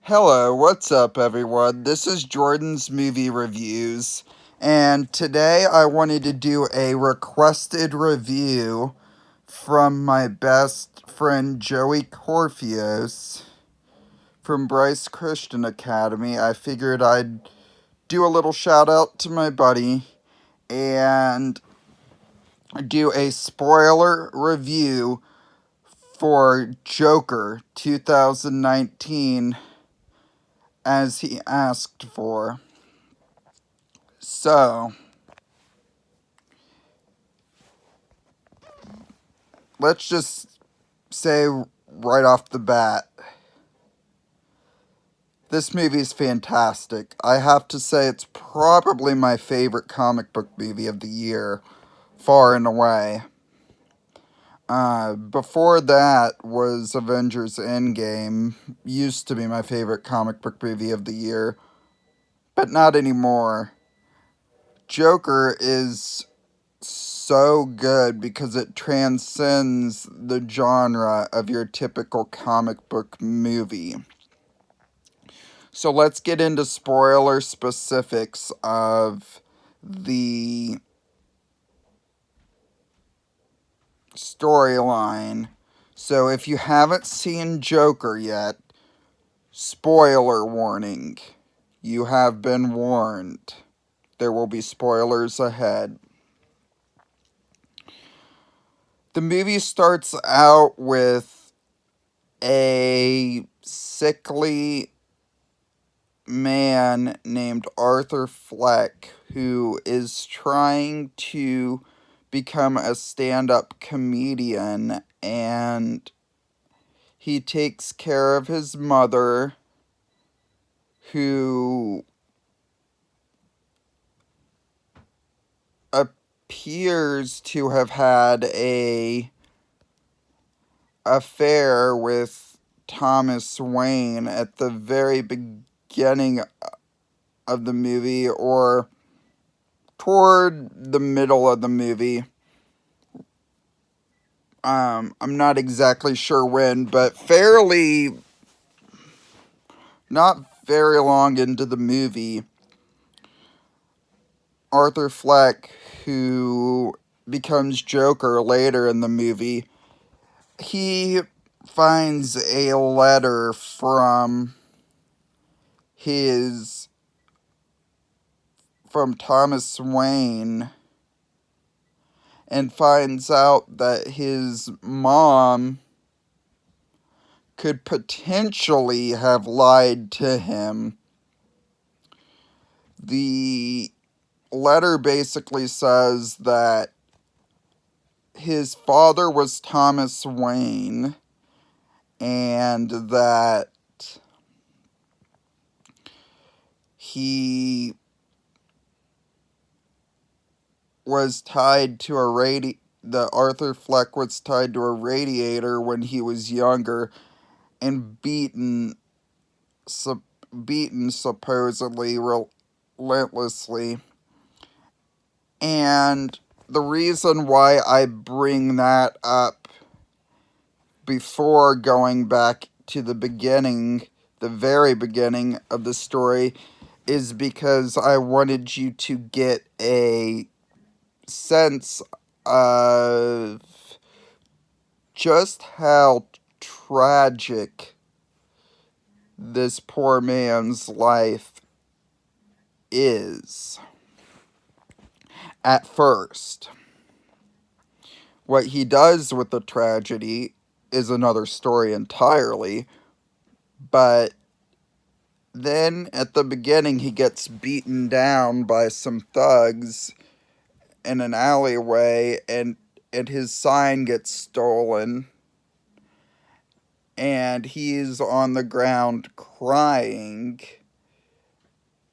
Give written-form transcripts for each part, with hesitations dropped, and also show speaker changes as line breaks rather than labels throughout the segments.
Hello, what's up, everyone? This is Jordan's Movie Reviews, and today I wanted to do a requested review from my best friend Joey Corfios from Bryce Christian Academy. I figured I'd do a little shout out to my buddy and do a spoiler review for Joker 2019 as he asked for. So, let's just say right off the bat, this movie is fantastic. I have to say it's probably my favorite comic book movie of the year, far and away. Before that was Avengers Endgame, used to be my favorite comic book movie of the year, but not anymore. Joker is so good because it transcends the genre of your typical comic book movie. So let's get into spoiler specifics of the storyline. So if you haven't seen Joker yet, spoiler warning. You have been warned. There will be spoilers ahead. The movie starts out with a sickly man named Arthur Fleck who is trying to become a stand-up comedian, and he takes care of his mother who appears to have had a affair with Thomas Wayne at the very beginning of the movie, or toward the middle of the movie. I'm not exactly sure when, but not very long into the movie, Arthur Fleck, who becomes Joker later in the movie, he finds a letter from Thomas Wayne, and finds out that his mom could potentially have lied to him. The letter basically says that his father was Thomas Wayne, and that he was tied to that Arthur Fleck was tied to a radiator when he was younger and beaten supposedly relentlessly. And the reason why I bring that up before going back to the very beginning of the story, is because I wanted you to get a sense of just how tragic this poor man's life is at first. What he does with the tragedy is another story entirely, but then at the beginning he gets beaten down by some thugs in an alleyway, and his sign gets stolen, and he's on the ground crying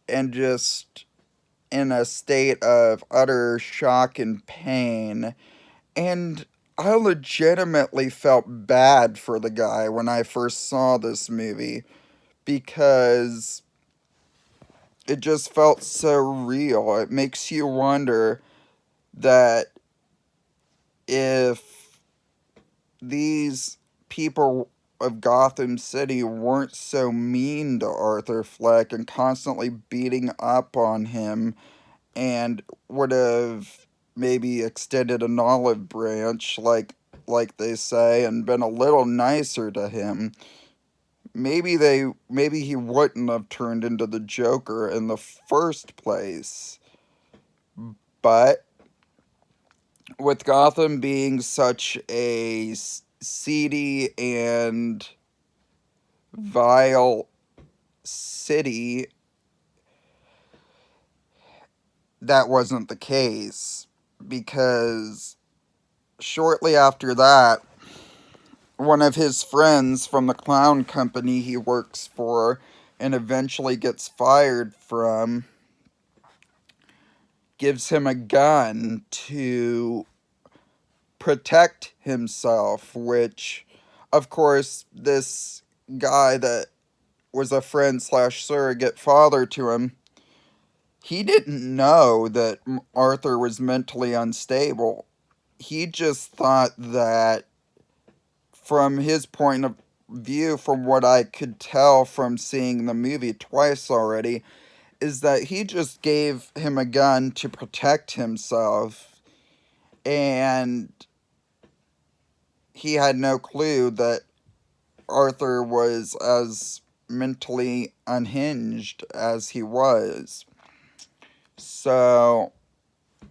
and just in a state of utter shock and pain. And I legitimately felt bad for the guy when I first saw this movie, because it just felt so real. It makes you wonder that if these people, of Gotham City weren't so mean to Arthur Fleck and constantly beating up on him, and would have maybe extended an olive branch, like they say, and been a little nicer to him, maybe he wouldn't have turned into the Joker in the first place. But with Gotham being such a seedy and vile city, that wasn't the case, because shortly after that, one of his friends from the clown company he works for and eventually gets fired from gives him a gun to protect himself, which, of course, this guy that was a friend slash surrogate father to him, he didn't know that Arthur was mentally unstable. He just thought that, from his point of view, from what I could tell from seeing the movie twice already, is that he just gave him a gun to protect himself, and he had no clue that Arthur was as mentally unhinged as he was. So,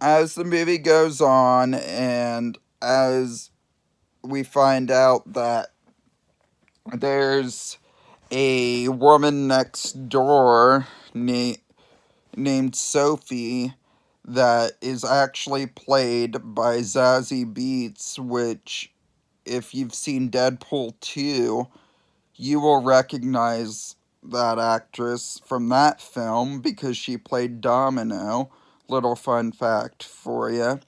as the movie goes on, and as we find out that there's a woman next door named Sophie that is actually played by Zazie Beetz, which, if you've seen Deadpool 2, you will recognize that actress from that film because she played Domino. Little fun fact for you.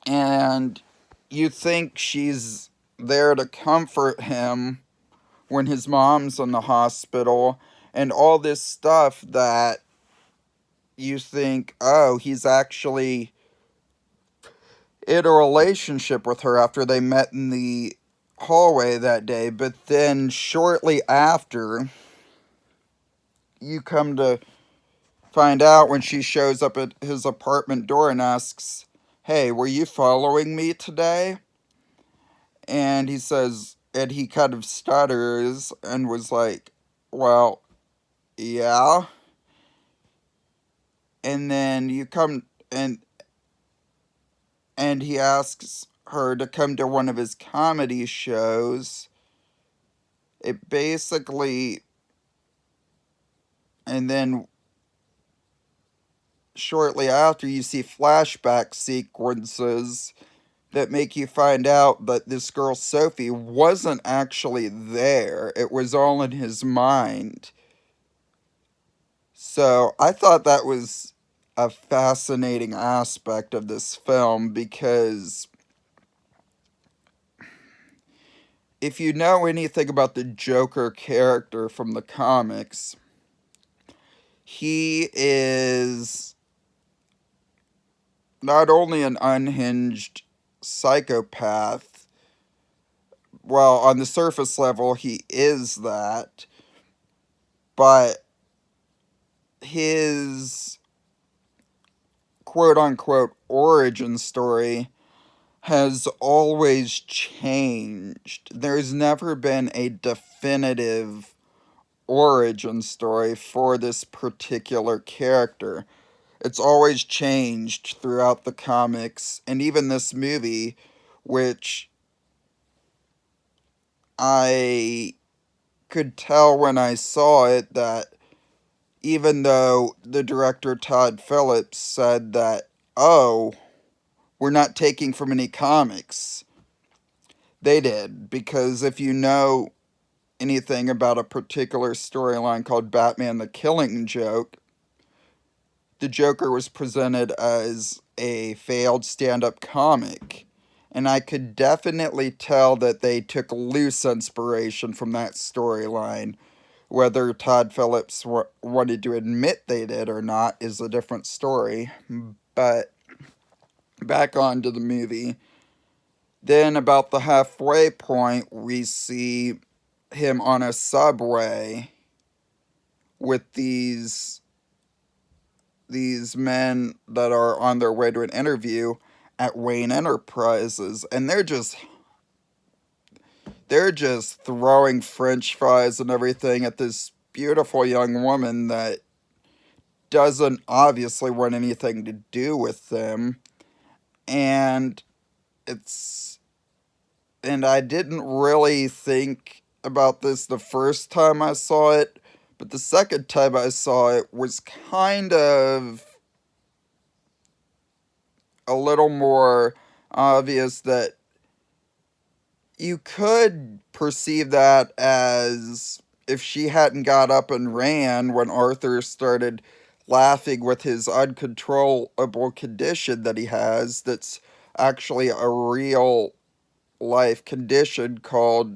And you think she's there to comfort him when his mom's in the hospital, and all this stuff that you think, oh, he's actually in a relationship with her after they met in the hallway that day. But then shortly after, you come to find out when she shows up at his apartment door and asks, hey, were you following me today? And he says, and he kind of stutters and was like, well, yeah. And then you come and he asks her to come to one of his comedy shows. It basically, and then shortly after, you see flashback sequences that make you find out that this girl Sophie wasn't actually there. It was all in his mind. So I thought that was a fascinating aspect of this film, because if you know anything about the Joker character from the comics, he is not only an unhinged psychopath, well, on the surface level, he is that, but his quote unquote origin story has always changed. There's never been a definitive origin story for this particular character. It's always changed throughout the comics, and even this movie, which I could tell when I saw it that even though the director Todd Phillips said that, oh, we're not taking from any comics, they did, because if you know anything about a particular storyline called Batman the Killing Joke, the Joker was presented as a failed stand-up comic. And I could definitely tell that they took loose inspiration from that storyline. Whether Todd Phillips wanted to admit they did or not is a different story. But back on to the movie. Then, about the halfway point, we see him on a subway with these men that are on their way to an interview at Wayne Enterprises, and they're just throwing French fries and everything at this beautiful young woman that doesn't obviously want anything to do with them. And it's and I didn't really think about this the first time I saw it, but the second time I saw it was kind of a little more obvious that you could perceive that as if she hadn't got up and ran when Arthur started laughing with his uncontrollable condition that he has, that's actually a real life condition called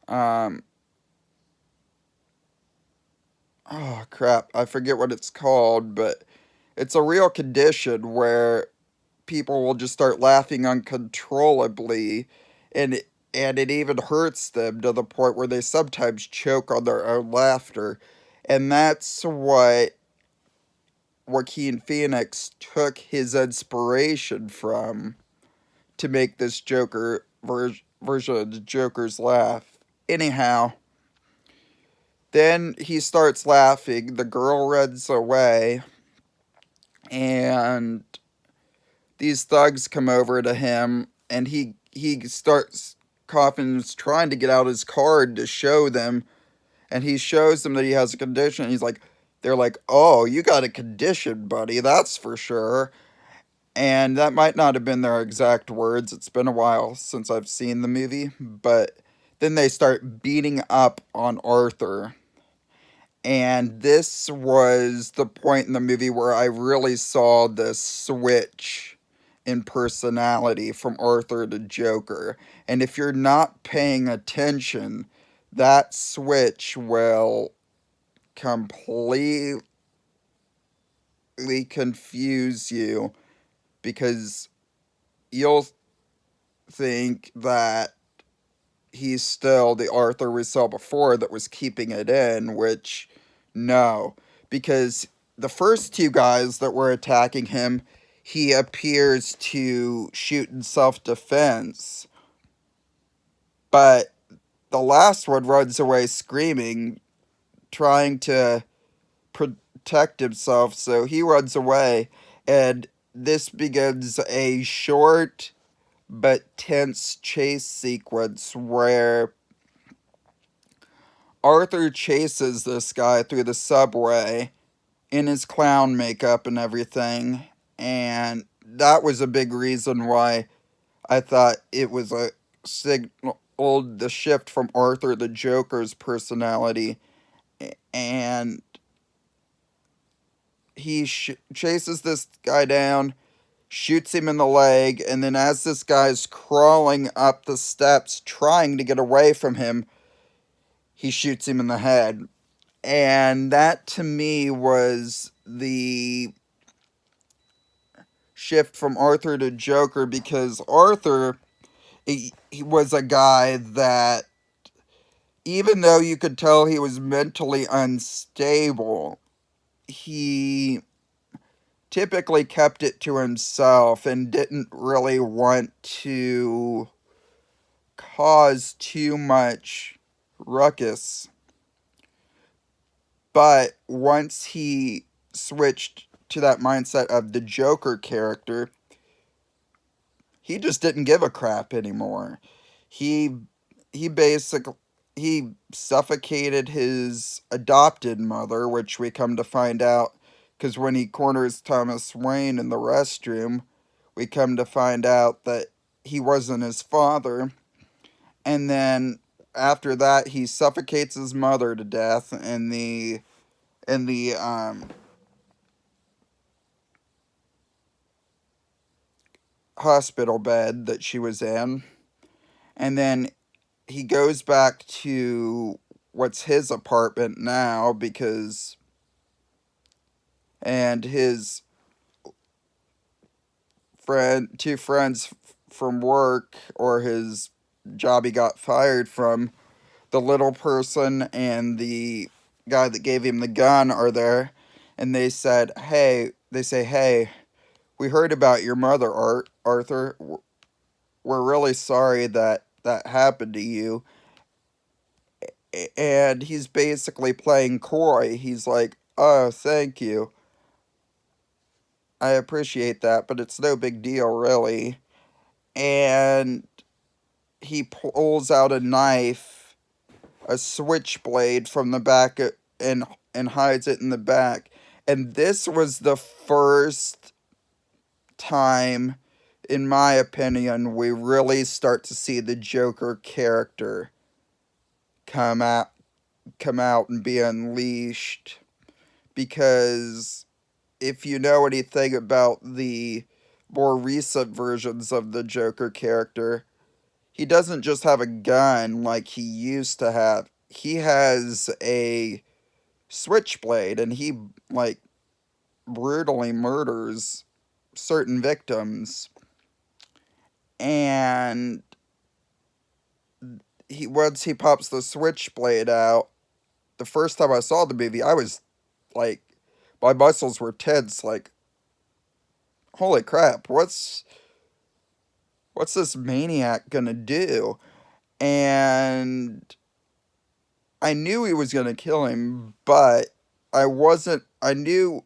um oh crap, I forget what it's called, but it's a real condition where people will just start laughing uncontrollably, and it even hurts them to the point where they sometimes choke on their own laughter. And that's what Joaquin Phoenix took his inspiration from to make this version of the Joker's laugh. Anyhow, then he starts laughing, the girl runs away, and these thugs come over to him, and he starts coughing, trying to get out his card to show them, and he shows them that he has a condition. He's like, they're like, "Oh, you got a condition, buddy. That's for sure." And that might not have been their exact words. It's been a while since I've seen the movie, but then they start beating up on Arthur. And this was the point in the movie where I really saw the switch in personality from Arthur to Joker. And if you're not paying attention, that switch will completely confuse you, because you'll think that he's still the Arthur we saw before that was keeping it in, which, no. Because the first two guys that were attacking him, he appears to shoot in self defense. But the last one runs away screaming, trying to protect himself, so he runs away. And this begins a short but tense chase sequence where Arthur chases this guy through the subway in his clown makeup and everything, and that was a big reason why I thought it was a signal, the shift from Arthur the Joker's personality. And he chases this guy down, shoots him in the leg, and then as this guy's crawling up the steps trying to get away from him, he shoots him in the head. And that to me was the shift from Arthur to Joker, because Arthur, he was a guy that, even though you could tell he was mentally unstable, he typically kept it to himself and didn't really want to cause too much ruckus. But once he switched to that mindset of the Joker character, he just didn't give a crap anymore. He he basically he suffocated his adopted mother, which we come to find out because when he corners Thomas Wayne in the restroom, we come to find out that he wasn't his father. And then after that, he suffocates his mother to death in the hospital bed that she was in. And then he goes back to what's his apartment now, because and his two friends from work or his job he got fired from, the little person and the guy that gave him the gun are there, and they say, hey, we heard about your mother, Arthur. We're really sorry that that happened to you. And he's basically playing coy. He's like, oh, thank you. I appreciate that, but it's no big deal, really. And he pulls out a knife, a switchblade from the back, and hides it in the back. And this was the first time, in my opinion, we really start to see the Joker character come out come out and be unleashed. Because if you know anything about the more recent versions of the Joker character, he doesn't just have a gun like he used to have. He has a switchblade, and he, like, brutally murders certain victims. And he once he pops the switchblade out, the first time I saw the movie, I was like, my muscles were tense. Like, holy crap, what's this maniac gonna do? And I knew he was gonna kill him, but I wasn't. I knew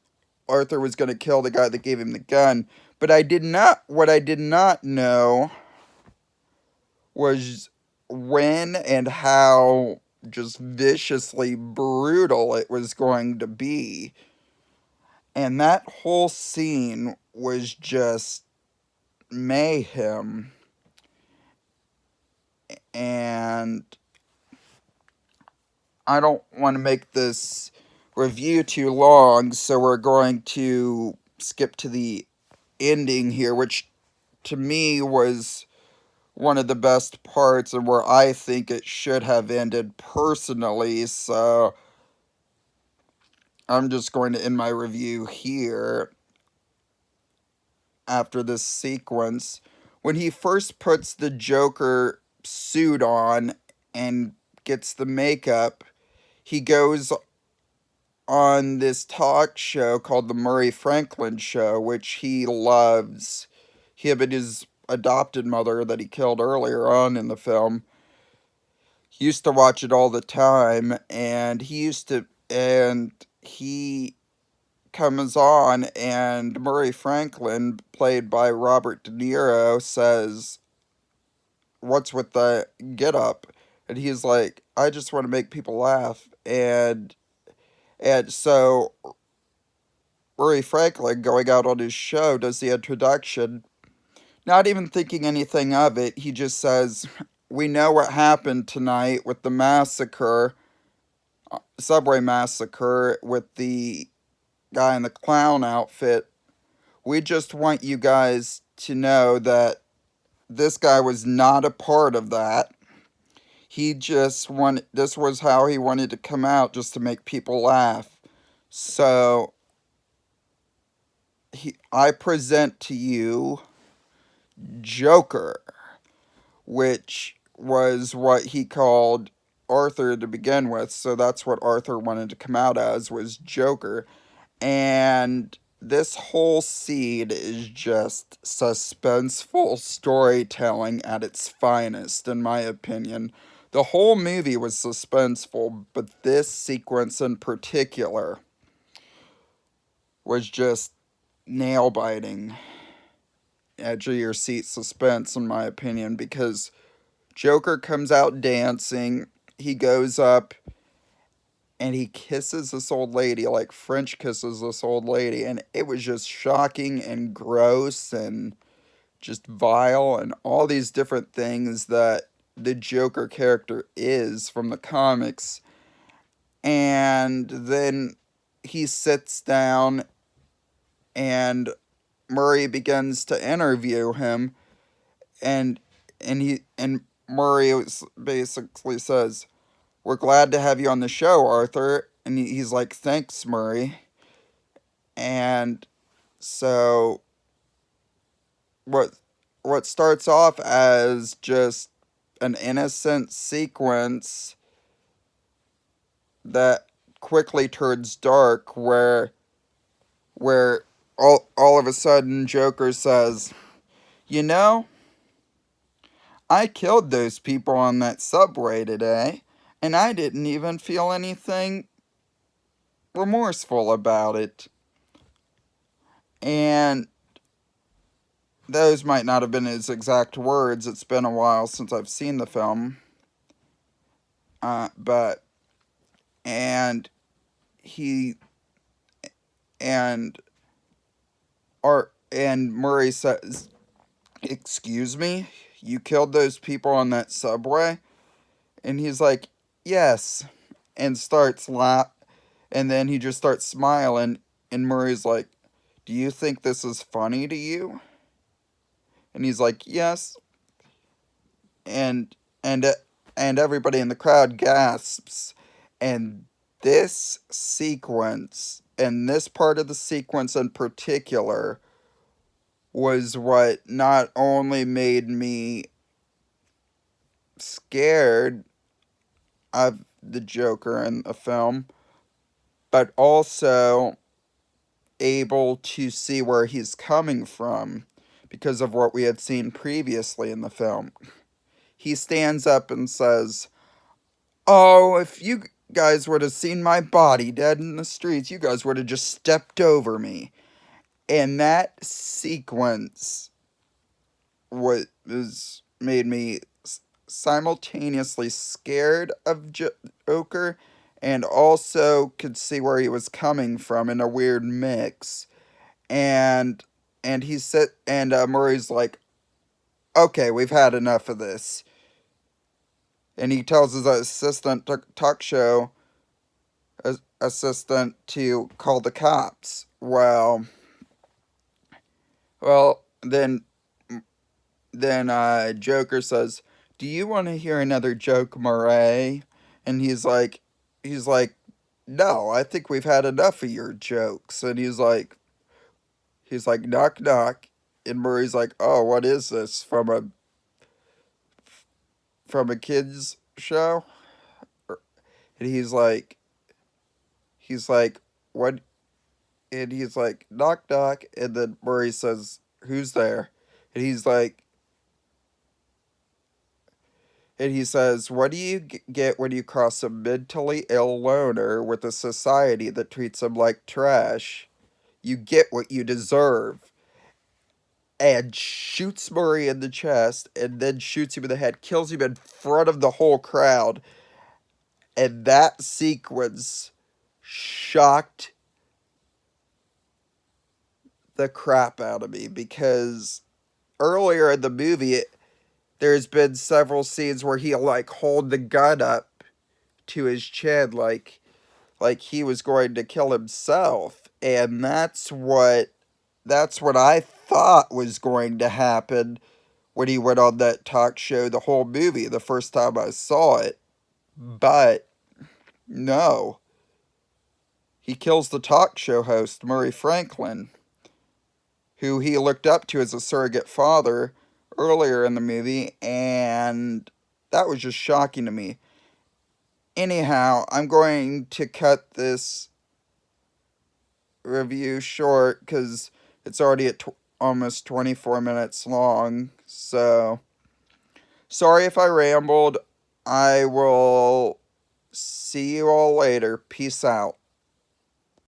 Arthur was gonna kill the guy that gave him the gun, but I did not. What I did not know was when and how just viciously brutal it was going to be. And that whole scene was just mayhem. And I don't want to make this review too long, so we're going to skip to the ending here, which to me was one of the best parts and where I think it should have ended personally. So I'm just going to end my review here after this sequence. When he first puts the Joker suit on and gets the makeup, he goes on this talk show called The Murray Franklin Show, which he loves. Him and his adopted mother that he killed earlier on in the film used to watch it all the time, and he comes on, and Murray Franklin, played by Robert De Niro, says, "What's with the get up?" And he's like, "I just want to make people laugh." And so Murray Franklin, going out on his show, does the introduction, not even thinking anything of it. He just says, "We know what happened tonight with the massacre, subway massacre, with the guy in the clown outfit. We just want you guys to know that this guy was not a part of that. He just wanted, this was how he wanted to come out, just to make people laugh. So, I present to you Joker," which was what he called Arthur to begin with. So that's what Arthur wanted to come out as, was Joker. And this whole scene is just suspenseful storytelling at its finest, in my opinion. The whole movie was suspenseful, but this sequence in particular was just nail biting, edge of your seat suspense, in my opinion, because Joker comes out dancing. He goes up and he kisses this old lady, like French kisses this old lady, and it was just shocking and gross and just vile and all these different things that the Joker character is from the comics. And then he sits down and Murray begins to interview him, and and Murray basically says, "We're glad to have you on the show, Arthur." And he's like, "Thanks, Murray." And so what what starts off as just an innocent sequence that quickly turns dark, where all of a sudden Joker says, "You know, I killed those people on that subway today, and I didn't even feel anything remorseful about it." And those might not have been his exact words. It's been a while since I've seen the film. But and he and and Murray says, "Excuse me, you killed those people on that subway?" And he's like, "Yes," and starts laugh, and then he just starts smiling. And Murray's like, "Do you think this is funny to you?" And he's like, "Yes." And and uh, and everybody in the crowd gasps. And this sequence, and this part of the sequence in particular, was what not only made me scared of the Joker in the film, but also able to see where he's coming from because of what we had seen previously in the film. He stands up and says, "Oh, if you guys would have seen my body dead in the streets, you guys would have just stepped over me." And that sequence was made me simultaneously scared of Joker and also could see where he was coming from in a weird mix. And he said, and Murray's like, "Okay, we've had enough of this." And he tells his assistant, talk show assistant, to call the cops. Well, then Joker says, "Do you want to hear another joke, Murray?" And he's like, "No, I think we've had enough of your jokes." And he's like, "Knock knock." And Murray's like, "Oh, what is this, from a kids show?" And he's like, "What?" And he's like, "Knock knock." And then Murray says, "Who's there?" And he's like, and he says, "What do you get when you cross a mentally ill loner with a society that treats him like trash? You get what you deserve." And shoots Murray in the chest, and then shoots him in the head, kills him in front of the whole crowd. And that sequence shocked the crap out of me because earlier in the movie, there's been several scenes where he'll like hold the gun up to his chin like he was going to kill himself. And that's what I thought was going to happen when he went on that talk show the whole movie the first time I saw it. But no. He kills the talk show host, Murray Franklin, who he looked up to as a surrogate father earlier in the movie, and that was just shocking to me. Anyhow, I'm going to cut this review short because it's already at almost 24 minutes long. So, sorry if I rambled. I will see you all later. Peace out.